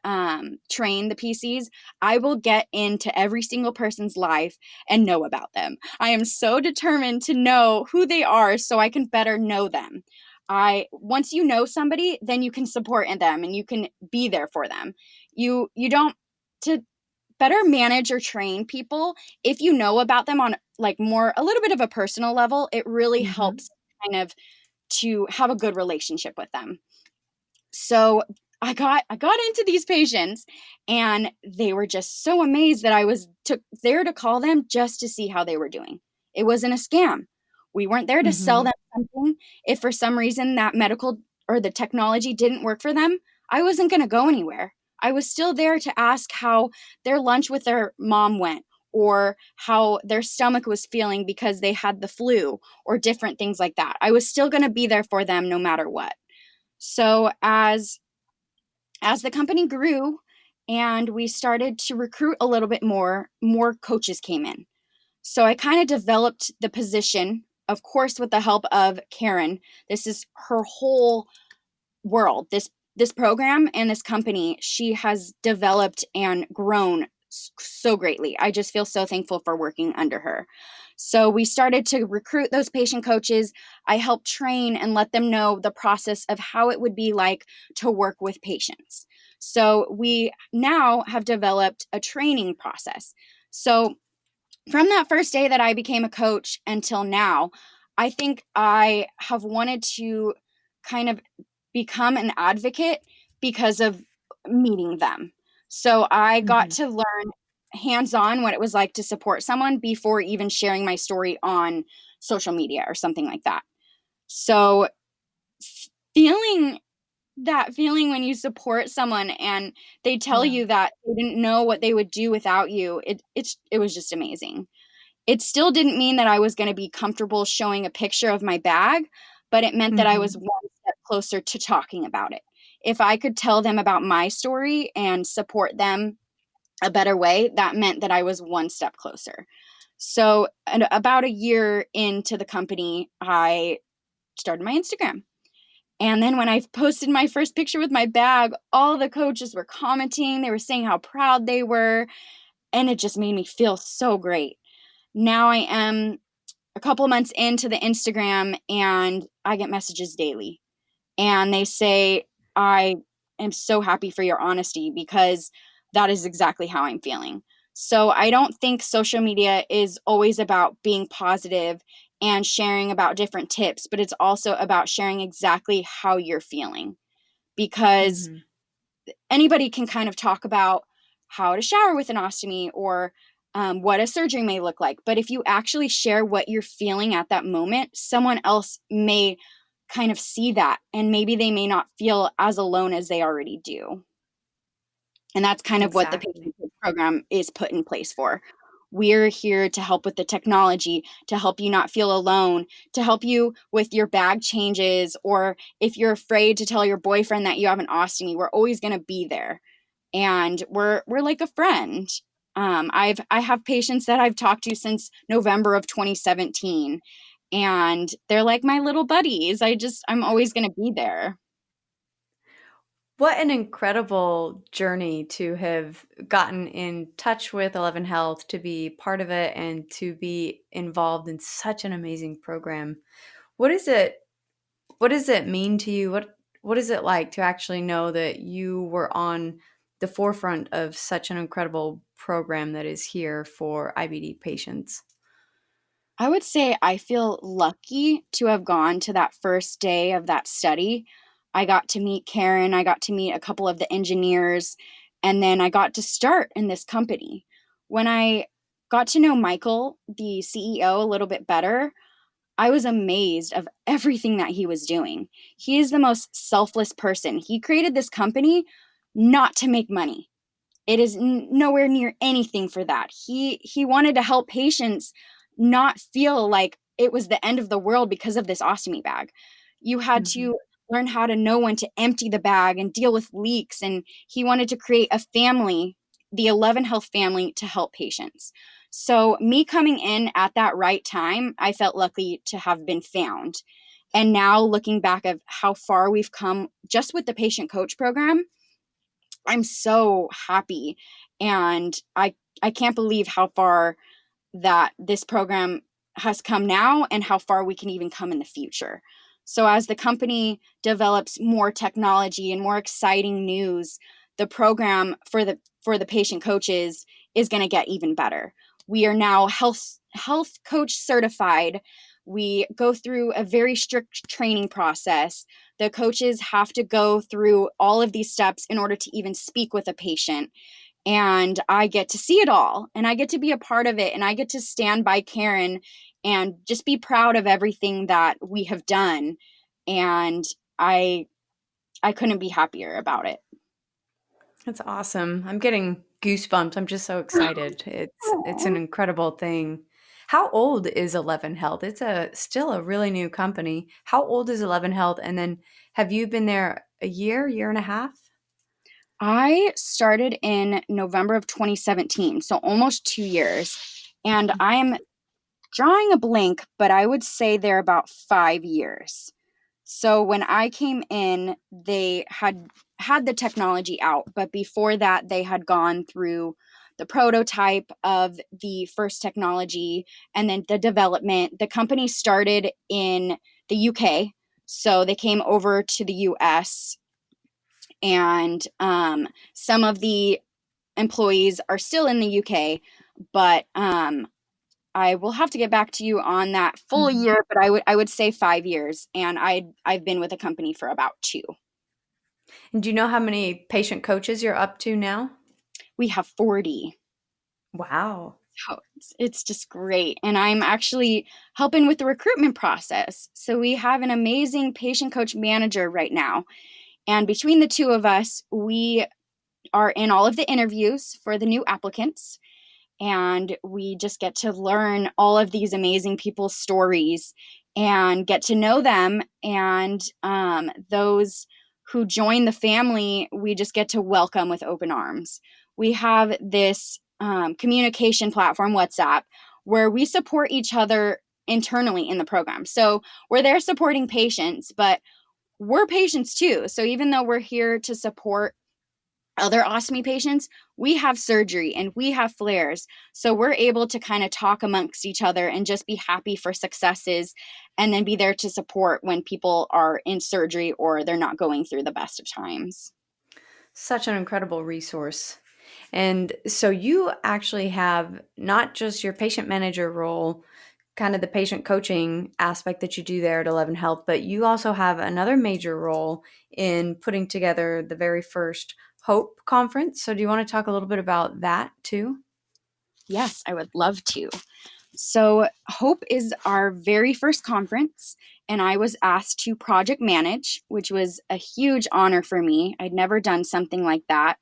train the PCs, I will get into every single person's life and know about them. I am so determined to know who they are so I can better know them. Once you know somebody, then you can support in them and you can be there for them. You don't to better manage or train people if you know about them on like more a little bit of a personal level. It really Mm-hmm. helps kind of to have a good relationship with them. So I got into these patients and they were just so amazed that I was there to call them just to see how they were doing. It wasn't a scam. We weren't there to sell Mm-hmm. them something. If for some reason that medical or the technology didn't work for them, I wasn't going to go anywhere. I was still there to ask how their lunch with their mom went or how their stomach was feeling because they had the flu or different things like that. I was still going to be there for them no matter what. So as the company grew and we started to recruit a little bit more coaches came in. So I kind of developed the position, of course, with the help of Karen. This is her whole world. This program and this company, she has developed and grown so greatly. I just feel so thankful for working under her. So we started to recruit those patient coaches. I helped train and let them know the process of how it would be like to work with patients. So we now have developed a training process. So from that first day that I became a coach until now, I think I have wanted to kind of become an advocate because of meeting them. So I got Mm-hmm. to learn hands on what it was like to support someone before even sharing my story on social media or something like that. So feeling that feeling when you support someone and they tell Yeah. you that they didn't know what they would do without you, it was just amazing. It still didn't mean that I was going to be comfortable showing a picture of my bag, but it meant that I was Mm-hmm. one step closer to talking about it. If I could tell them about my story and support them a better way, that meant that I was one step closer. So, about a year into the company, I started my Instagram. And then when I posted my first picture with my bag, all the coaches were commenting. They were saying how proud they were. And it just made me feel so great. Now I am a couple months into the Instagram and I get messages daily. And they say, I am so happy for your honesty because that is exactly how I'm feeling. So I don't think social media is always about being positive and sharing about different tips, but it's also about sharing exactly how you're feeling because Mm-hmm. anybody can kind of talk about how to shower with an ostomy or what a surgery may look like. But if you actually share what you're feeling at that moment, someone else may kind of see that and maybe they may not feel as alone as they already do. And that's kind of what the Exactly. patient Coach program is put in place for. We're here to help with the technology, to help you not feel alone, to help you with your bag changes, or if you're afraid to tell your boyfriend that you have an ostomy, we're always going to be there. And we're like a friend. I have patients that I've talked to since November of 2017, and they're like my little buddies. I'm always going to be there. What an incredible journey to have gotten in touch with 11 Health, to be part of it, and to be involved in such an amazing program. What is it? What does it mean to you? What is it like to actually know that you were on the forefront of such an incredible program that is here for IBD patients? I would say I feel lucky to have gone to that first day of that study. I got to meet Karen, I got to meet a couple of the engineers, and then I got to start in this company. When I got to know Michael, the CEO, a little bit better, I was amazed of everything that he was doing. He is the most selfless person. He created this company not to make money. It is nowhere near anything for that. He wanted to help patients not feel like it was the end of the world because of this ostomy bag. You had Mhm. to learn how to know when to empty the bag and deal with leaks. And he wanted to create a family, the 11 Health family, to help patients. So me coming in at that right time, I felt lucky to have been found. And now looking back of how far we've come just with the patient coach program, I'm so happy. And I can't believe how far that this program has come now and how far we can even come in the future. So as the company develops more technology and more exciting news, the program for the patient coaches is going to get even better. We are now health coach certified. We go through a very strict training process. The coaches have to go through all of these steps in order to even speak with a patient. And I get to see it all, and I get to be a part of it, and I get to stand by Karen and just be proud of everything that we have done. And I couldn't be happier about it. That's awesome. I'm getting goosebumps. I'm just so excited. It's an incredible thing. How old is 11 Health? It's still a really new company. How old is 11 Health? And then have you been there a year and a half? I started in November of 2017, so almost 2 years. And I'm drawing a blank, but I would say they're about 5 years. So when I came in, they had the technology out, but before that, they had gone through the prototype of the first technology and then the development. The company started in the UK, so they came over to the US, and some of the employees are still in the UK, but I will have to get back to you on that full Mhm. year, but I would say 5 years, and I've been with the company for about two. And do you know how many patient coaches you're up to now? We have 40. Wow. Oh, it's just great. And I'm actually helping with the recruitment process. So we have an amazing patient coach manager right now. And between the two of us, we are in all of the interviews for the new applicants. And we just get to learn all of these amazing people's stories and get to know them. And those who join the family, we just get to welcome with open arms. We have this communication platform, WhatsApp, where we support each other internally in the program. So we're there supporting patients, but we're patients too. So even though we're here to support other ostomy patients, we have surgery and we have flares. So we're able to kind of talk amongst each other and just be happy for successes, and then be there to support when people are in surgery or they're not going through the best of times. Such an incredible resource. And so you actually have not just your patient manager role, kind of the patient coaching aspect that you do there at 11 Health, but you also have another major role in putting together the very first Hope conference. So do you want to talk a little bit about that too? Yes, I would love to. So, Hope is our very first conference, and I was asked to project manage, which was a huge honor for me. I'd never done something like that.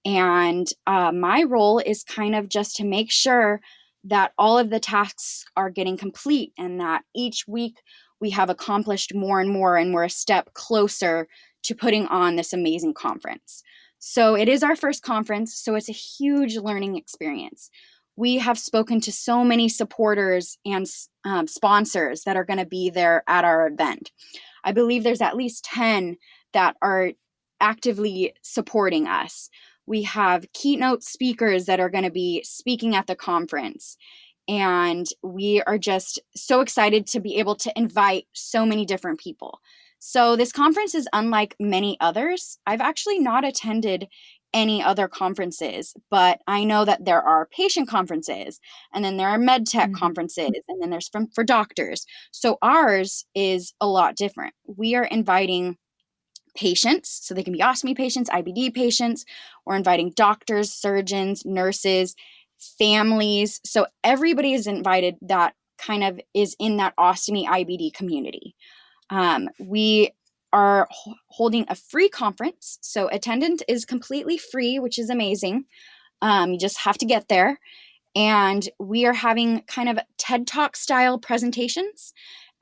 And my role is kind of just to make sure that all of the tasks are getting complete and that each week we have accomplished more and more, and we're a step closer to putting on this amazing conference. So it is our first conference, so it's a huge learning experience. We have spoken to so many supporters and sponsors that are going to be there at our event. I believe there's at least 10 that are actively supporting us. We have keynote speakers that are going to be speaking at the conference. And we are just so excited to be able to invite so many different people. So, this conference is unlike many others. I've actually not attended any other conferences, but I know that there are patient conferences, and then there are med tech Mhm. conferences, and then there's for doctors. So, ours is a lot different. We are inviting patients, so they can be ostomy patients, IBD patients. We're inviting doctors, surgeons, nurses, families. So everybody is invited that kind of is in that ostomy IBD community. We are holding a free conference, so attendance is completely free, which is amazing. You just have to get there. And we are having kind of TED Talk style presentations.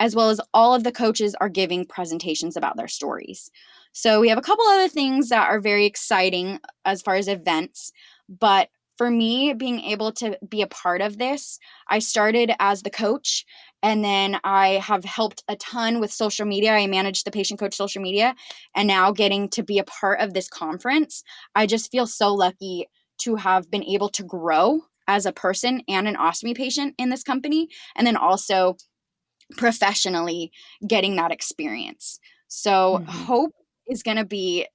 as well as all of the coaches are giving presentations about their stories. So we have a couple other things that are very exciting as far as events, but for me, being able to be a part of this, I started as the coach, and then I have helped a ton with social media. I manage the patient coach social media, and now getting to be a part of this conference, I just feel so lucky to have been able to grow as a person and an ostomy patient in this company, and then also professionally getting that experience. So Mm-hmm. hope is going to be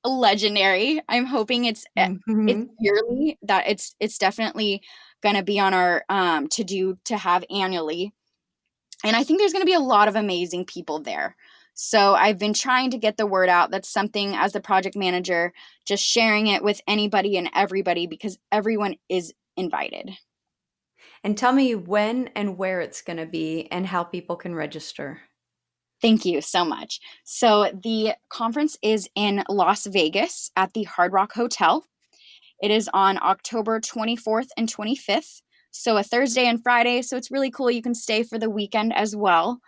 legendary. I'm hoping it's Mm-hmm. yearly, that it's definitely going to be on our to do to have annually. And I think there's going to be a lot of amazing people there. So I've been trying to get the word out. That's something as the project manager, just sharing it with anybody and everybody, because everyone is invited. And tell me when and where it's going to be and how people can register. Thank you so much. So the conference is in Las Vegas at the Hard Rock Hotel. It is on October 24th and 25th. So a Thursday and Friday. So it's really cool. You can stay for the weekend as well.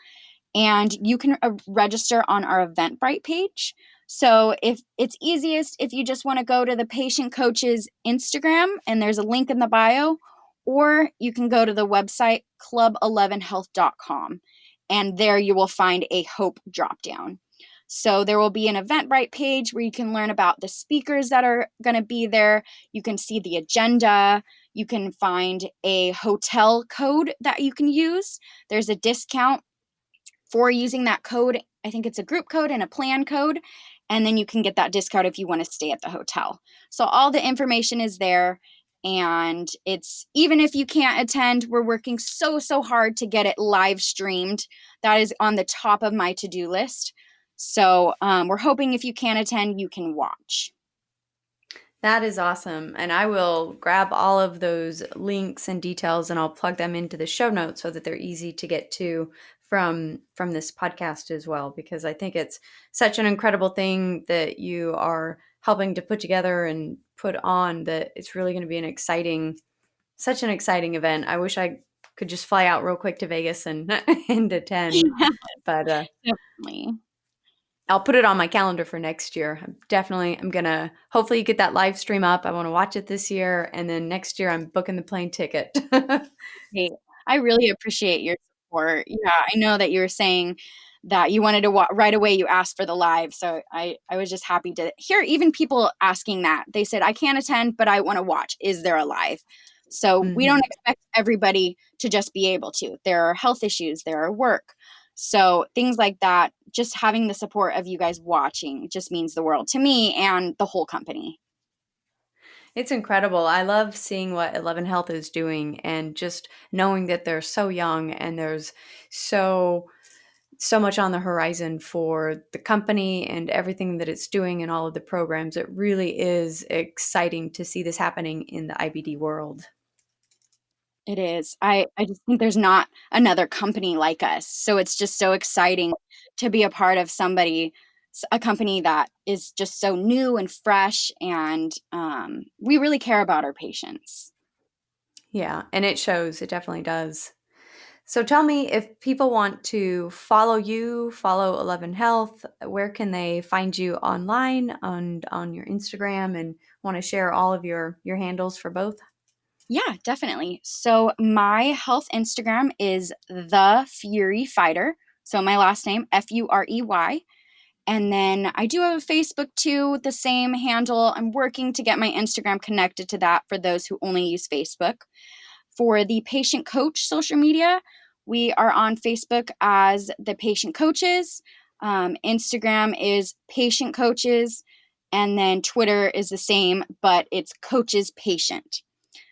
And you can register on our Eventbrite page. So if it's easiest, if you just want to go to the patient coach's Instagram, and there's a link in the bio, or you can go to the website club11health.com, and there you will find a hope dropdown. So there will be an Eventbrite page where you can learn about the speakers that are going to be there. You can see the agenda. You can find a hotel code that you can use. There's a discount for using that code. I think it's a group code and a plan code. And then you can get that discount if you want to stay at the hotel. So all the information is there. And it's, even if you can't attend, we're working so hard to get it live streamed. That is on the top of my to-do list. So we're hoping if you can't attend, you can watch. That is awesome. And I will grab all of those links and details and I'll plug them into the show notes so that they're easy to get to from this podcast as well, because I think it's such an incredible thing that you are helping to put together and put on, that it's really going to be such an exciting event. I wish I could just fly out real quick to Vegas and and attend, but Definitely. I'll put it on my calendar for next year. I'm gonna hopefully get that live stream up. I want to watch it this year, and then next year I'm booking the plane ticket. Great. I really appreciate your support. Yeah, I know that you were saying that you wanted to right away. You asked for the live, so I was just happy to hear even people asking that. They said, "I can't attend, but I want to watch. Is there a live?" So we don't Mhm. expect everybody to just be able to. There are health issues. There are work. So things like that. Just having the support of you guys watching just means the world to me and the whole company. It's incredible. I love seeing what 11 Health is doing and just knowing that they're so young and there's so much on the horizon for the company and everything that it's doing and all of the programs. It really is exciting to see this happening in the IBD world. It is. I just think there's not another company like us. So it's just so exciting to be a part of a company that is just so new and fresh, and we really care about our patients. Yeah, and it shows. It definitely does. So tell me, if people want to follow you, follow 11 Health, where can they find you online on your Instagram, and want to share all of your handles for both? Yeah, definitely. So my health Instagram is the Fury Fighter. So my last name, Furey. And then I do have a Facebook too with the same handle. I'm working to get my Instagram connected to that for those who only use Facebook. For the patient coach social media, we are on Facebook as the patient coaches. Instagram is patient coaches. And then Twitter is the same, but it's coaches patient.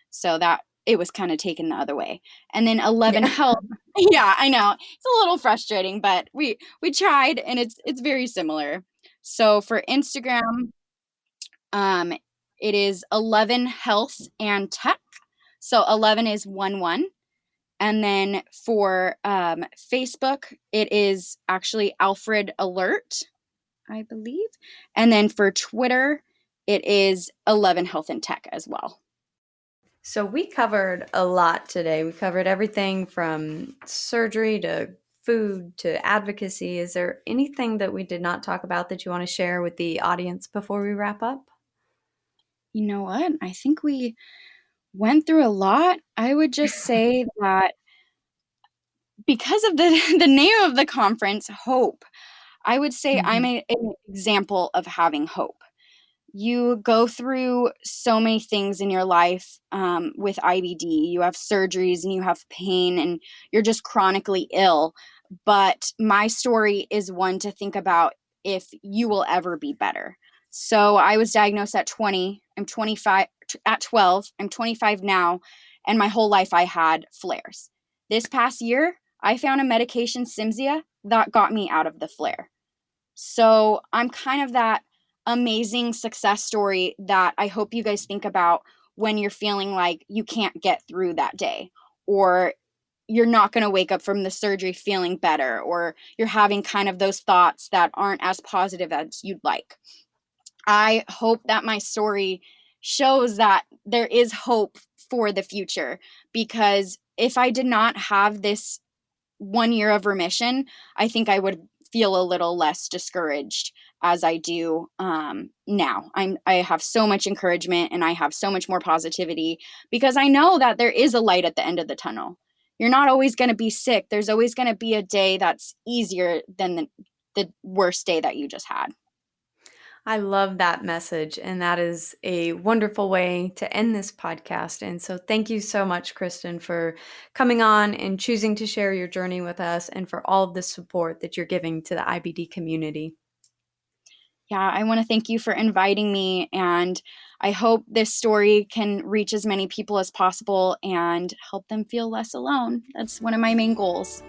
So that it was kind of taken the other way. And then 11 Yeah. Health. Yeah, I know. It's a little frustrating, but we tried, and it's very similar. So for Instagram, um it is 11 Health and Tech. So 11 is 1 1. And then for Facebook, it is actually Alfred Alert, I believe. And then for Twitter, it is 11 Health and Tech as well. So we covered a lot today. We covered everything from surgery to food to advocacy. Is there anything that we did not talk about that you want to share with the audience before we wrap up? You know what? I think we went through a lot. I would just say that because of the name of the conference, hope, I would say I'm Mhm. an example of having hope. You go through so many things in your life with IBD. You have surgeries and you have pain and you're just chronically ill. But my story is one to think about if you will ever be better. So I was diagnosed at 20. I'm 25 at 12. I'm 25 now. And my whole life I had flares. This past year, I found a medication, Cimzia, that got me out of the flare. So I'm kind of that amazing success story that I hope you guys think about when you're feeling like you can't get through that day, or you're not going to wake up from the surgery feeling better, or you're having kind of those thoughts that aren't as positive as you'd like. I hope that my story shows that there is hope for the future, because if I did not have this 1 year of remission, I think I would feel a little less discouraged as I do now. I have so much encouragement and I have so much more positivity because I know that there is a light at the end of the tunnel. You're not always going to be sick. There's always going to be a day that's easier than the worst day that you just had. I love that message, and that is a wonderful way to end this podcast. And so, thank you so much, Kristen, for coming on and choosing to share your journey with us, and for all of the support that you're giving to the IBD community. Yeah, I want to thank you for inviting me, and I hope this story can reach as many people as possible and help them feel less alone. That's one of my main goals.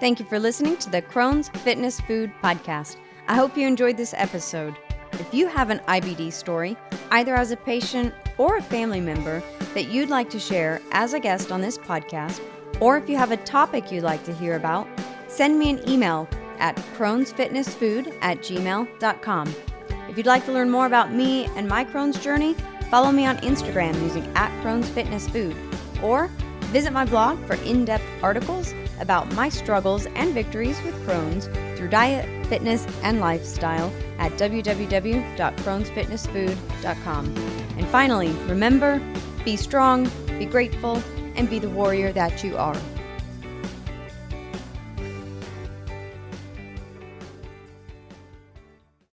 Thank you for listening to the Crohn's Fitness Food Podcast. I hope you enjoyed this episode. If you have an IBD story, either as a patient or a family member, that you'd like to share as a guest on this podcast, or if you have a topic you'd like to hear about, send me an email at crohnsfitnessfood@gmail.com. If you'd like to learn more about me and my Crohn's journey, follow me on Instagram using @crohnsfitnessfood, or visit my blog for in-depth articles about my struggles and victories with Crohn's through diet, fitness, and lifestyle at www.crohnsfitnessfood.com. And finally, remember, be strong, be grateful, and be the warrior that you are.